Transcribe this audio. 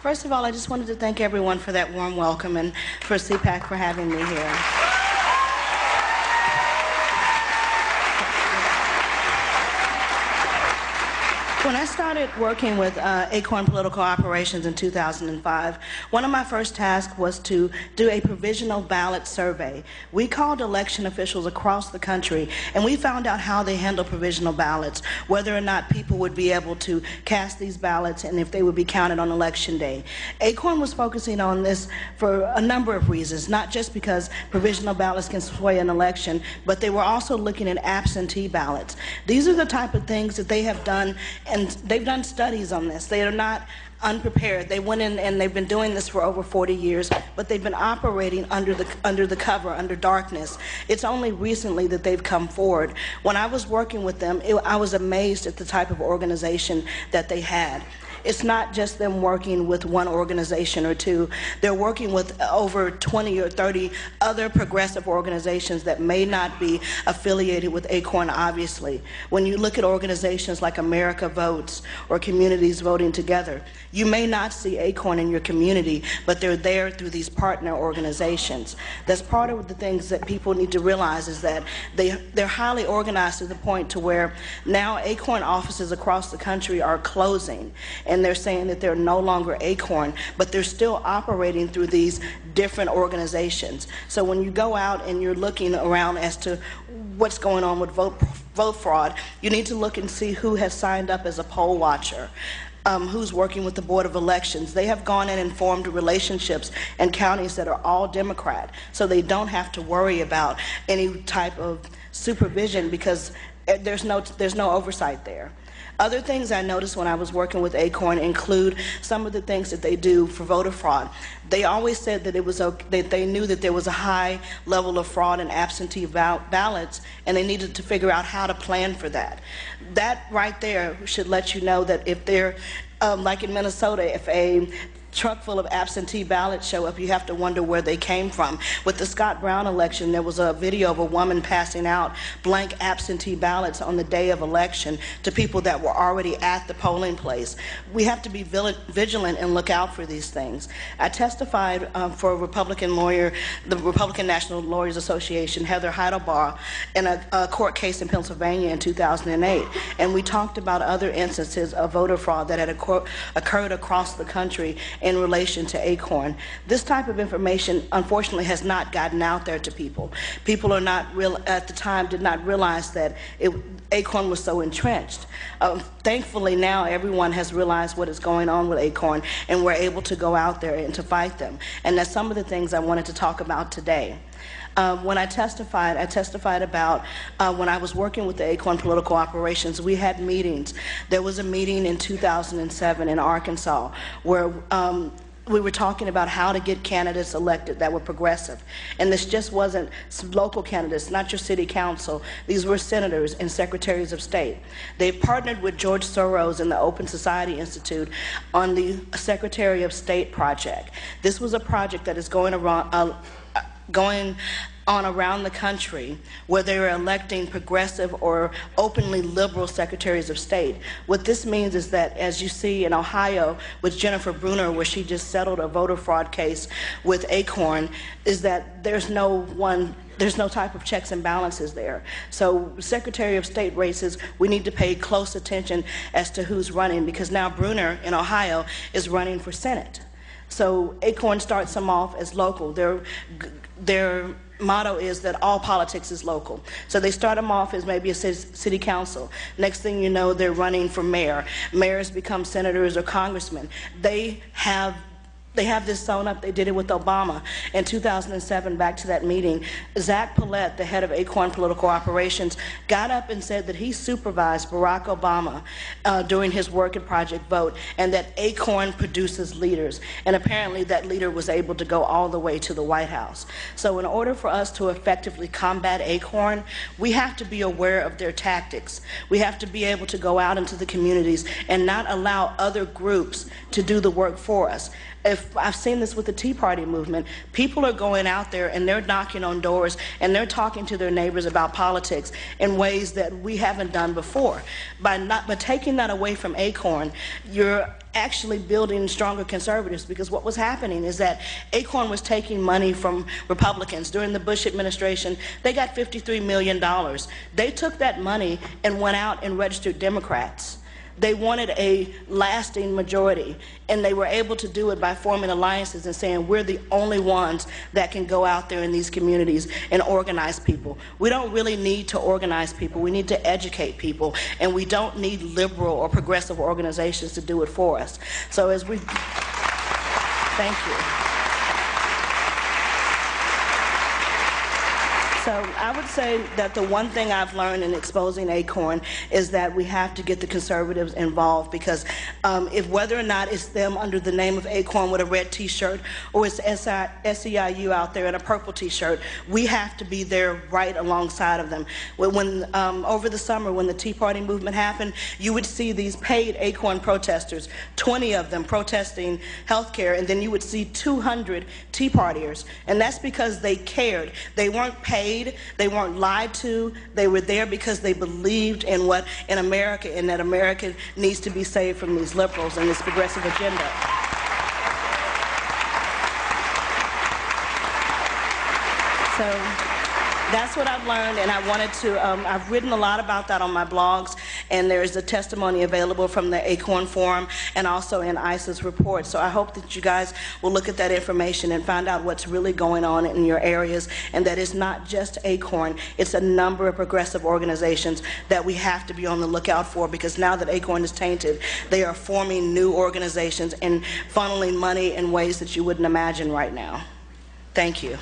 First of all, I just wanted to thank everyone for that warm welcome and for CPAC for having me here. When I started working with ACORN Political Operations in 2005, one of my first tasks was to do a provisional ballot survey. We called election officials across the country, and we found out how they handle provisional ballots, whether or not people would be able to cast these ballots and if they would be counted on Election Day. ACORN was focusing on this for a number of reasons, not just because provisional ballots can sway an election, but they were also looking at absentee ballots. These are the type of things that they have done, and they've done studies on this. They are not unprepared. They went in and they've been doing this for over 40 years, but they've been operating under the cover, under darkness. It's only recently that they've come forward. When I was working with them, I was amazed at the type of organization that they had. It's not just them working with one organization or two. They're working with over 20 or 30 other progressive organizations that may not be affiliated with ACORN, obviously. When you look at organizations like America Votes or Communities Voting Together, you may not see ACORN in your community, but they're there through these partner organizations. That's part of the things that people need to realize, is that they're highly organized to the point to where now ACORN offices across the country are closing. And they're saying that they're no longer ACORN, but they're still operating through these different organizations. So when you go out and you're looking around as to what's going on with vote fraud, you need to look and see who has signed up as a poll watcher. Who's working with the Board of Elections. They have gone in and formed relationships in counties that are all Democrat, so they don't have to worry about any type of supervision because there's no oversight there. Other things I noticed when I was working with ACORN include some of the things that they do for voter fraud. They always said that that they knew that there was a high level of fraud and absentee ballots, and they needed to figure out how to plan for that. That right there should let you know that if they're, like in Minnesota, if a truck full of absentee ballots show up, you have to wonder where they came from. With the Scott Brown election, there was a video of a woman passing out blank absentee ballots on the day of election to people that were already at the polling place. We have to be vigilant and look out for these things. I testified for a Republican lawyer, the Republican National Lawyers Association, Heather Heidelbaugh, in a court case in Pennsylvania in 2008, and we talked about other instances of voter fraud that had occurred across the country in relation to ACORN. This type of information, unfortunately, has not gotten out there to people. People are not at the time did not realize that ACORN was so entrenched. Thankfully, now everyone has realized what is going on with ACORN, and we're able to go out there and to fight them. And that's some of the things I wanted to talk about today. When I testified about when I was working with the ACORN Political Operations, we had meetings. There was a meeting in 2007 in Arkansas where we were talking about how to get candidates elected that were progressive. And this just wasn't local candidates, not your city council. These were senators and secretaries of state. They partnered with George Soros and the Open Society Institute on the Secretary of State project. This was a project that is going on around the country where they were electing progressive or openly liberal secretaries of state. What this means is that, as you see in Ohio with Jennifer Brunner, where she just settled a voter fraud case with ACORN, is that there's no type of checks and balances there. So Secretary of State races, we need to pay close attention as to who's running, because now Brunner in Ohio is running for Senate. So ACORN starts them off as local. Their motto is that all politics is local. So they start them off as maybe a city council. Next thing you know, they're running for mayor. Mayors become senators or congressmen. They have this sewn up. They did it with Obama. In 2007, back to that meeting, Zach Paulette, the head of ACORN Political Operations, got up and said that he supervised Barack Obama during his work at Project Vote, and that ACORN produces leaders. And apparently that leader was able to go all the way to the White House. So in order for us to effectively combat ACORN, we have to be aware of their tactics. We have to be able to go out into the communities and not allow other groups to do the work for us. I've seen this with the Tea Party movement. People are going out there and they're knocking on doors and they're talking to their neighbors about politics in ways that we haven't done before. By taking that away from ACORN, you're actually building stronger conservatives, because what was happening is that ACORN was taking money from Republicans. During the Bush administration, they got $53 million. They took that money and went out and registered Democrats. They wanted a lasting majority, and they were able to do it by forming alliances and saying, we're the only ones that can go out there in these communities and organize people. We don't really need to organize people. We need to educate people, and we don't need liberal or progressive organizations to do it for us. So as we... Thank you. So I would say that the one thing I've learned in exposing ACORN is that we have to get the conservatives involved, because if whether or not it's them under the name of ACORN with a red t-shirt or it's SEIU out there in a purple t-shirt, we have to be there right alongside of them. When over the summer, when the Tea Party movement happened, you would see these paid ACORN protesters, 20 of them protesting health care, and then you would see 200 Tea Partiers, and that's because they cared. They weren't paid. They weren't lied to. They were there because they believed in America, and that America needs to be saved from these liberals and this progressive agenda. So that's what I've learned, and I wanted to, I've written a lot about that on my blogs, and there is a testimony available from the ACORN Forum and also in ICE's report. So I hope that you guys will look at that information and find out what's really going on in your areas, and that it's not just ACORN, it's a number of progressive organizations that we have to be on the lookout for, because now that ACORN is tainted, they are forming new organizations and funneling money in ways that you wouldn't imagine right now. Thank you.